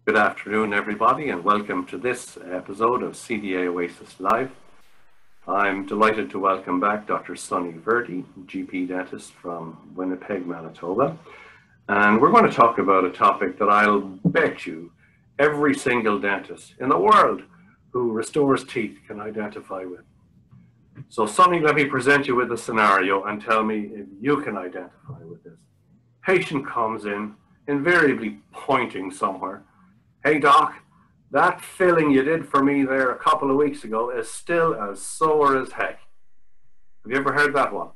Good afternoon, everybody, and welcome to this episode of CDA Oasis Live. I'm delighted to welcome back Dr. Sonny Virdi, GP dentist from Winnipeg, Manitoba. And we're going to talk about a topic that I'll bet you every single dentist in the world who restores teeth can identify with. So, Sonny, let me present you with a scenario and tell me if you can identify with this. Patient comes in, invariably pointing somewhere. Hey doc, that filling you did for me there a couple of weeks ago is still as sore as heck. Have you ever heard that one?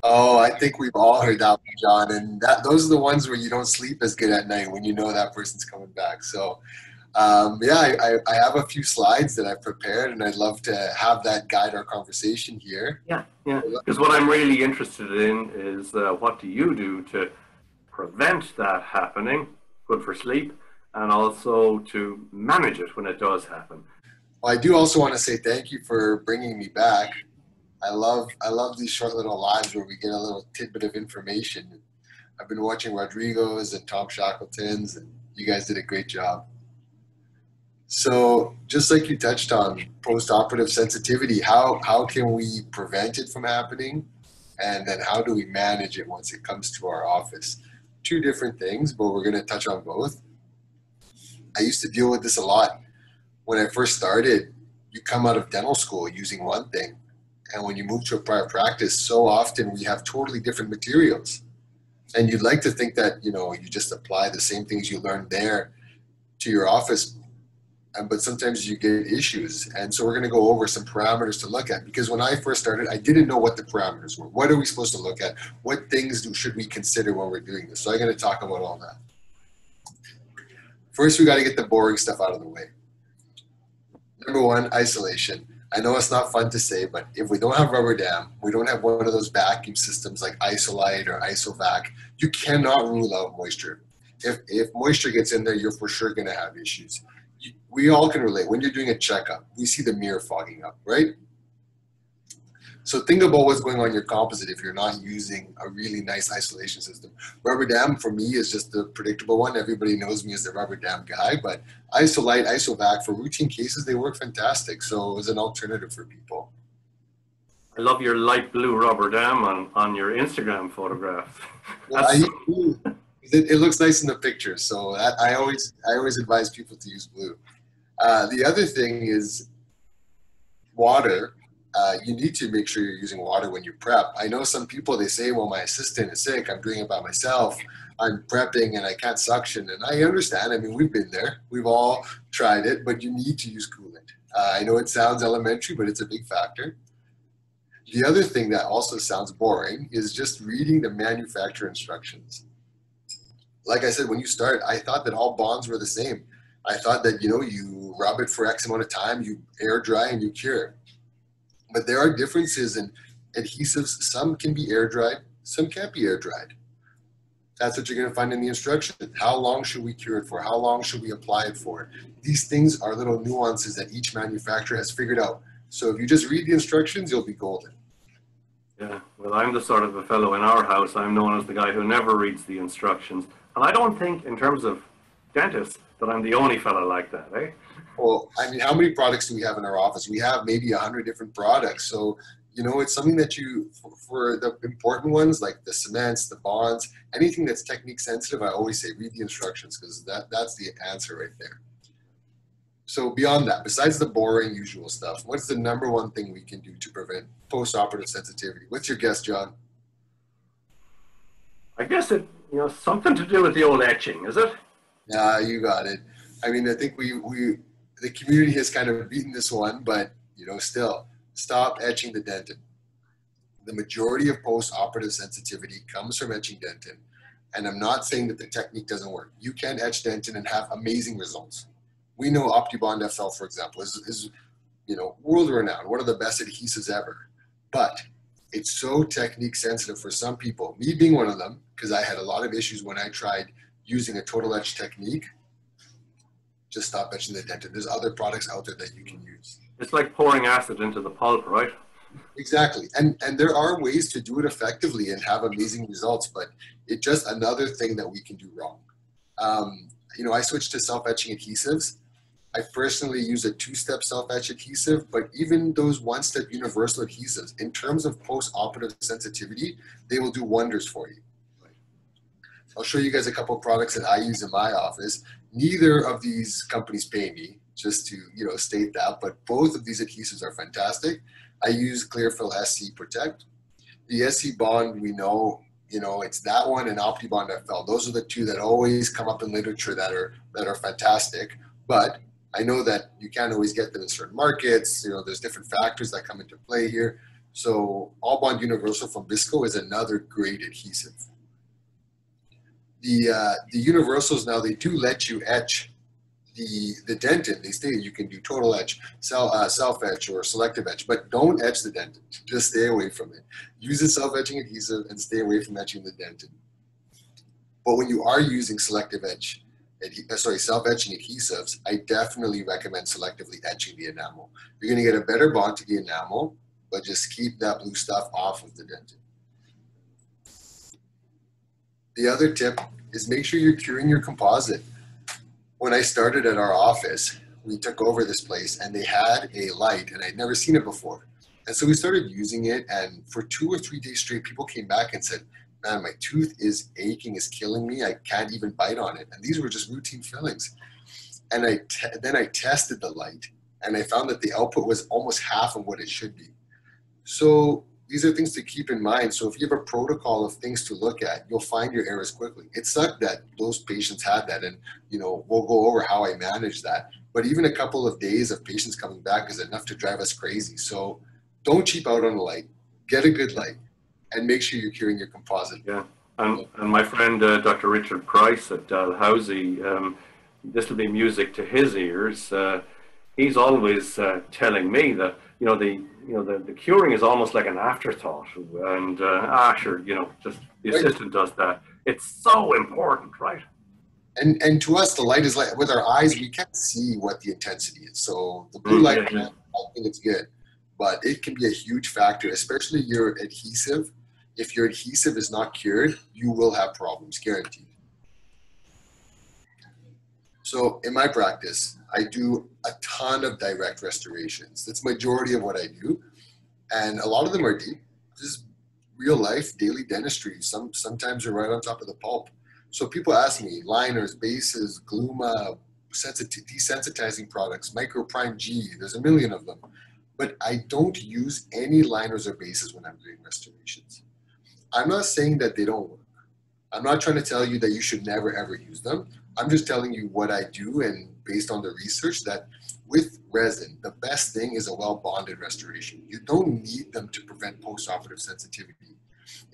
Oh, I think we've all heard that one, John. And those are the ones where you don't sleep as good at night when you know that person's coming back. So, I have a few slides that I've prepared, and I'd love to have that guide our conversation here. Yeah. Because what I'm really interested in is what do you do to prevent that happening, good for sleep, and also to manage it when it does happen. Well, I do also want to say thank you for bringing me back. I love these short little lives where we get a little tidbit of information. I've been watching Rodrigo's and Tom Shackleton's, and you guys did a great job. So just like you touched on post-operative sensitivity, how can we prevent it from happening? And then how do we manage it once it comes to our office? Two different things, but we're going to touch on both. I used to deal with this a lot. When I first started, you come out of dental school using one thing. And when you move to a private practice, so often we have totally different materials. And you'd like to think that, you just apply the same things you learned there to your office. But sometimes you get issues. And so we're going to go over some parameters to look at. Because when I first started, I didn't know what the parameters were. What are we supposed to look at? What things should we consider when we're doing this? So I'm going to talk about all that. First, we got to get the boring stuff out of the way. Number one, isolation. I know it's not fun to say, but if we don't have rubber dam, we don't have one of those vacuum systems like Isolite or Isovac, you cannot rule out moisture. If moisture gets in there, you're for sure going to have issues. We all can relate. When you're doing a checkup, we see the mirror fogging up, right? So think about what's going on in your composite if you're not using a really nice isolation system. Rubber dam for me is just the predictable one. Everybody knows me as the rubber dam guy, but Isolite, Isovac, for routine cases, they work fantastic. So it's an alternative for people. I love your light blue rubber dam on your Instagram photograph. Well, it looks nice in the picture, so I always advise people to use blue. The other thing is water. You need to make sure you're using water when you prep. I know some people, they say, well, my assistant is sick, I'm doing it by myself, I'm prepping and I can't suction. And I understand. I mean, we've been there. We've all tried it, but you need to use coolant. I know it sounds elementary, but it's a big factor. The other thing that also sounds boring is just reading the manufacturer instructions. Like I said, when you start, I thought that all bonds were the same. I thought that, you rub it for X amount of time, you air dry and you cure. But there are differences in adhesives. Some can be air dried, some can't be air dried. That's what you're going to find in the instructions. How long should we cure it for? How long should we apply it for? These things are little nuances that each manufacturer has figured out. So if you just read the instructions, you'll be golden. Yeah, well, I'm the sort of a fellow in our house. I'm known as the guy who never reads the instructions. And I don't think, in terms of dentists, that I'm the only fellow like that, eh? Well, I mean, how many products do we have in our office? We have maybe 100 different products. So, it's something that for the important ones, like the cements, the bonds, anything that's technique sensitive, I always say, read the instructions, because that's the answer right there. So beyond that, besides the boring usual stuff, what's the number one thing we can do to prevent post-operative sensitivity? What's your guess, John? I guess something to do with the old etching, is it? Yeah, you got it. I mean, I think the community has kind of beaten this one, but still, stop etching the dentin. The majority of post-operative sensitivity comes from etching dentin, and I'm not saying that the technique doesn't work. You can etch dentin and have amazing results. We know OptiBond FL, for example, is world-renowned, one of the best adhesives ever. But it's so technique sensitive for some people, me being one of them, because I had a lot of issues when I tried using a total etch technique. Just stop etching the dentin. There's other products out there that you can use. It's like pouring acid into the pulp, right? Exactly. And there are ways to do it effectively and have amazing results, but it's just another thing that we can do wrong. I switched to self-etching adhesives. I personally use a two-step self-etch adhesive, but even those one-step universal adhesives, in terms of post-operative sensitivity, they will do wonders for you. I'll show you guys a couple of products that I use in my office. Neither of these companies pay me, just to state that, but both of these adhesives are fantastic. I use Clearfill SC Protect. The SC Bond, we know, it's that one and OptiBond FL. Those are the two that always come up in literature that are fantastic. But I know that you can't always get them in certain markets. There's different factors that come into play here. So All Bond Universal from Visco is another great adhesive. The universals now, they do let you etch the dentin. They state you can do total etch, self-etch, or selective etch, but don't etch the dentin. Just stay away from it. Use a self-etching adhesive and stay away from etching the dentin. But when you are using self-etching adhesives, I definitely recommend selectively etching the enamel. You're going to get a better bond to the enamel, but just keep that blue stuff off of the dentin. The other tip is make sure you're curing your composite. When I started at our office, we took over this place and they had a light and I'd never seen it before. And so we started using it, and for 2 or 3 days straight, people came back and said, man, my tooth is aching, is killing me. I can't even bite on it. And these were just routine fillings. And then I tested the light and I found that the output was almost half of what it should be. So these are things to keep in mind. So if you have a protocol of things to look at, you'll find your errors quickly. It sucked that those patients had that, and we'll go over how I manage that. But even a couple of days of patients coming back is enough to drive us crazy. So don't cheap out on the light. Get a good light, and make sure you're curing your composite. Yeah, and my friend Dr. Richard Price at Dalhousie, this will be music to his ears. He's always telling me that the curing is almost like an afterthought, and sure, just the assistant does that. It's so important, right? And to us, the light is like, with our eyes, we can't see what the intensity is. So the blue light, I think it's good, but it can be a huge factor, especially your adhesive. If your adhesive is not cured, you will have problems, guaranteed. So in my practice, I do a ton of direct restorations. That's majority of what I do. And a lot of them are deep. This is real life, daily dentistry. Sometimes you're right on top of the pulp. So people ask me, liners, bases, Gluma, desensitizing products, Microprime G, there's a million of them. But I don't use any liners or bases when I'm doing restorations. I'm not saying that they don't work. I'm not trying to tell you that you should never ever use them. I'm just telling you what I do, and based on the research, that with resin, the best thing is a well-bonded restoration. You don't need them to prevent post-operative sensitivity.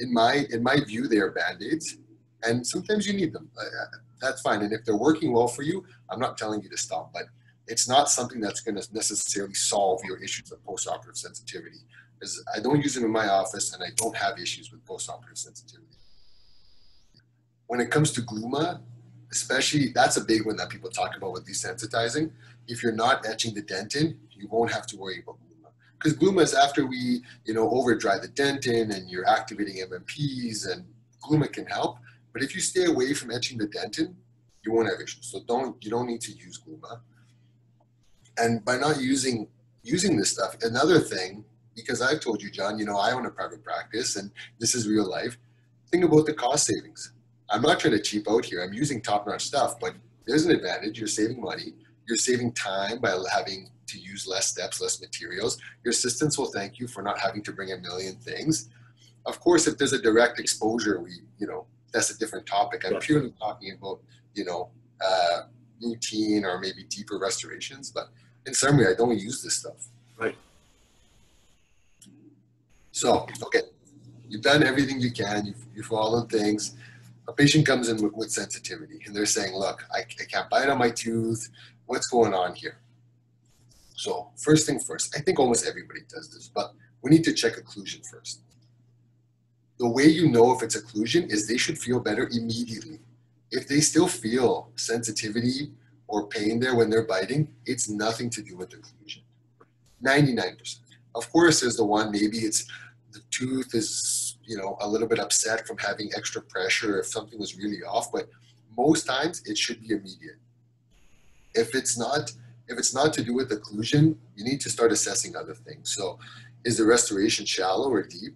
In my view, they are Band-Aids, and sometimes you need them. That's fine, and if they're working well for you, I'm not telling you to stop, but it's not something that's going to necessarily solve your issues of post-operative sensitivity. Because I don't use them in my office, and I don't have issues with post-operative sensitivity. When it comes to Gluma, especially, that's a big one that people talk about with desensitizing. If you're not etching the dentin, you won't have to worry about Gluma. Because Gluma is after we, over dry the dentin and you're activating MMPs, and Gluma can help. But if you stay away from etching the dentin, you won't have issues. So you don't need to use Gluma. And by not using this stuff, another thing, because I've told you, John, I own a private practice and this is real life. Think about the cost savings. I'm not trying to cheap out here. I'm using top-notch stuff, but there's an advantage. You're saving money. You're saving time by having to use less steps, less materials. Your assistants will thank you for not having to bring a million things. Of course, if there's a direct exposure, that's a different topic. I'm purely talking about, routine or maybe deeper restorations. But in summary, I don't use this stuff. Right. So, okay, you've done everything you can. You followed things. A patient comes in with sensitivity and they're saying, look, I can't bite on my tooth. What's going on here? So first thing first, I think almost everybody does this, but we need to check occlusion first. The way you know if it's occlusion is they should feel better immediately. If they still feel sensitivity or pain there when they're biting, it's nothing to do with occlusion. 99%. Of course, there's the one, maybe it's the tooth is, a little bit upset from having extra pressure if something was really off, but most times it should be immediate. If it's not to do with occlusion, you need to start assessing other things. So is the restoration shallow or deep?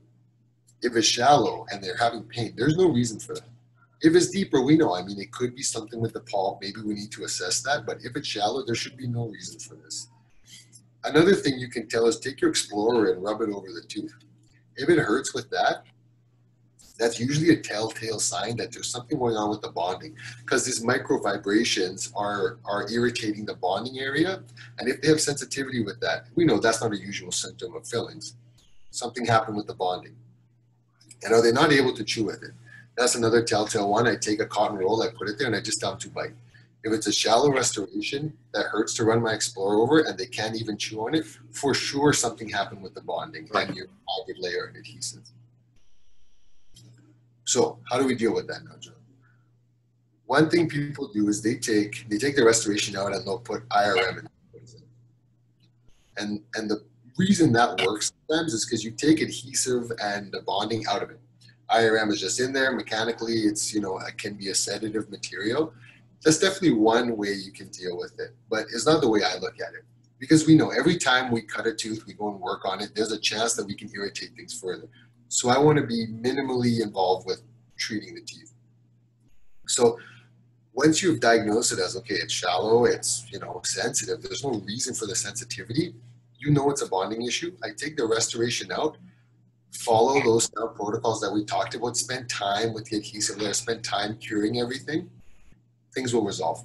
If it's shallow and they're having pain, there's no reason for that. If it's deeper, we know. I mean, it could be something with the pulp. Maybe we need to assess that. But if it's shallow, there should be no reason for this. Another thing you can tell is take your Explorer and rub it over the tooth. If it hurts with that, that's usually a telltale sign that there's something going on with the bonding, because these micro vibrations are irritating the bonding area. And if they have sensitivity with that, we know that's not a usual symptom of fillings. Something happened with the bonding. And are they not able to chew with it? That's another telltale one. I take a cotton roll, I put it there, and I just tell them to bite. If it's a shallow restoration that hurts to run my Explorer over and they can't even chew on it, for sure something happened with the bonding and your added layer and adhesive. So how do we deal with that now, John? One thing people do is they take the restoration out and they'll put IRM in it. And the reason that works sometimes is because you take adhesive and the bonding out of it. IRM is just in there mechanically. It's, you know, it can be a sedative material. That's definitely one way you can deal with it, but it's not the way I look at it. Because we know every time we cut a tooth, we go and work on it, there's a chance that we can irritate things further. So I want to be minimally involved with treating the teeth. So once you've diagnosed it as, okay, it's shallow, it's, you know, sensitive, there's no reason for the sensitivity, you know it's a bonding issue. I take the restoration out, follow those protocols that we talked about, spend time with the adhesive layer, spend time curing everything, things will resolve.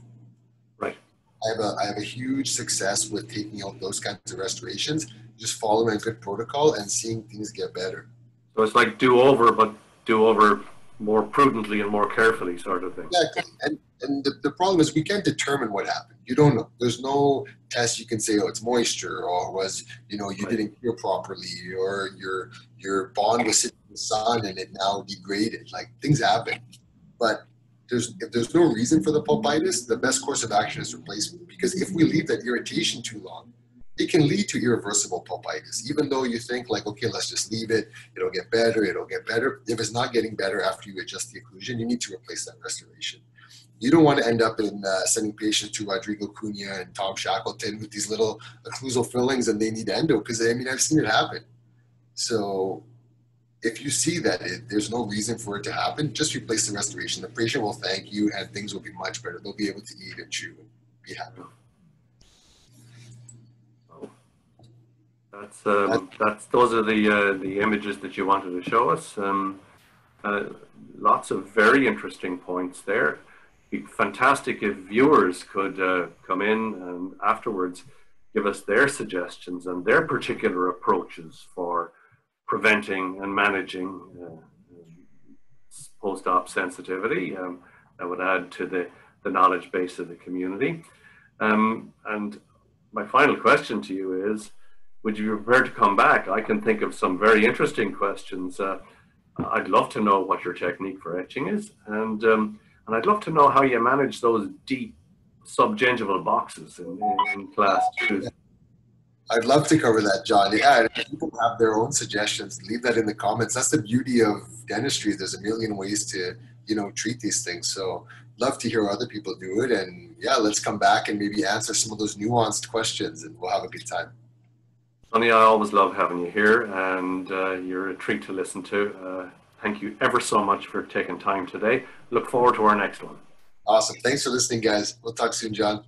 Right. I have a huge success with taking out those kinds of restorations, just following a good protocol and seeing things get better. So it's like do over, but do over more prudently and more carefully, sort of thing. Exactly. And the problem is we can't determine what happened. You don't know. There's no test you can say, oh, it's moisture, or was, you know, you didn't cure properly, or your bond was sitting in the sun and it now degraded. Like, things happen. But if there's no reason for the pulpitis, the best course of action is replacement. Because if we leave that irritation too long, it can lead to irreversible pulpitis. Even though you think like, okay, let's just leave it, it'll get better, it'll get better. If it's not getting better after you adjust the occlusion, you need to replace that restoration. You don't want to end up in sending patients to Rodrigo Cunha and Tom Shackleton with these little occlusal fillings and they need endo, because I mean, I've seen it happen. So if you see that there's no reason for it to happen, just replace the restoration. The patient will thank you and things will be much better. They'll be able to eat and chew and be happy. Those are the images that you wanted to show us. Lots of very interesting points there. It'd be fantastic if viewers could come in and afterwards give us their suggestions and their particular approaches for preventing and managing post-op sensitivity. That would add to the knowledge base of the community. And my final question to you is, would you be prepared to come back? I can think of some very interesting questions. I'd love to know what your technique for etching is, and I'd love to know how you manage those deep subgingival boxes in class 2. I'd love to cover that, John. Yeah, if people have their own suggestions, leave that in the comments. That's the beauty of dentistry. There's a million ways to, you know, treat these things. So love to hear other people do it. And yeah, let's come back and maybe answer some of those nuanced questions and we'll have a good time. Sonny, I always love having you here, and you're a treat to listen to. Thank you ever so much for taking time today. Look forward to our next one. Awesome. Thanks for listening, guys. We'll talk soon, John.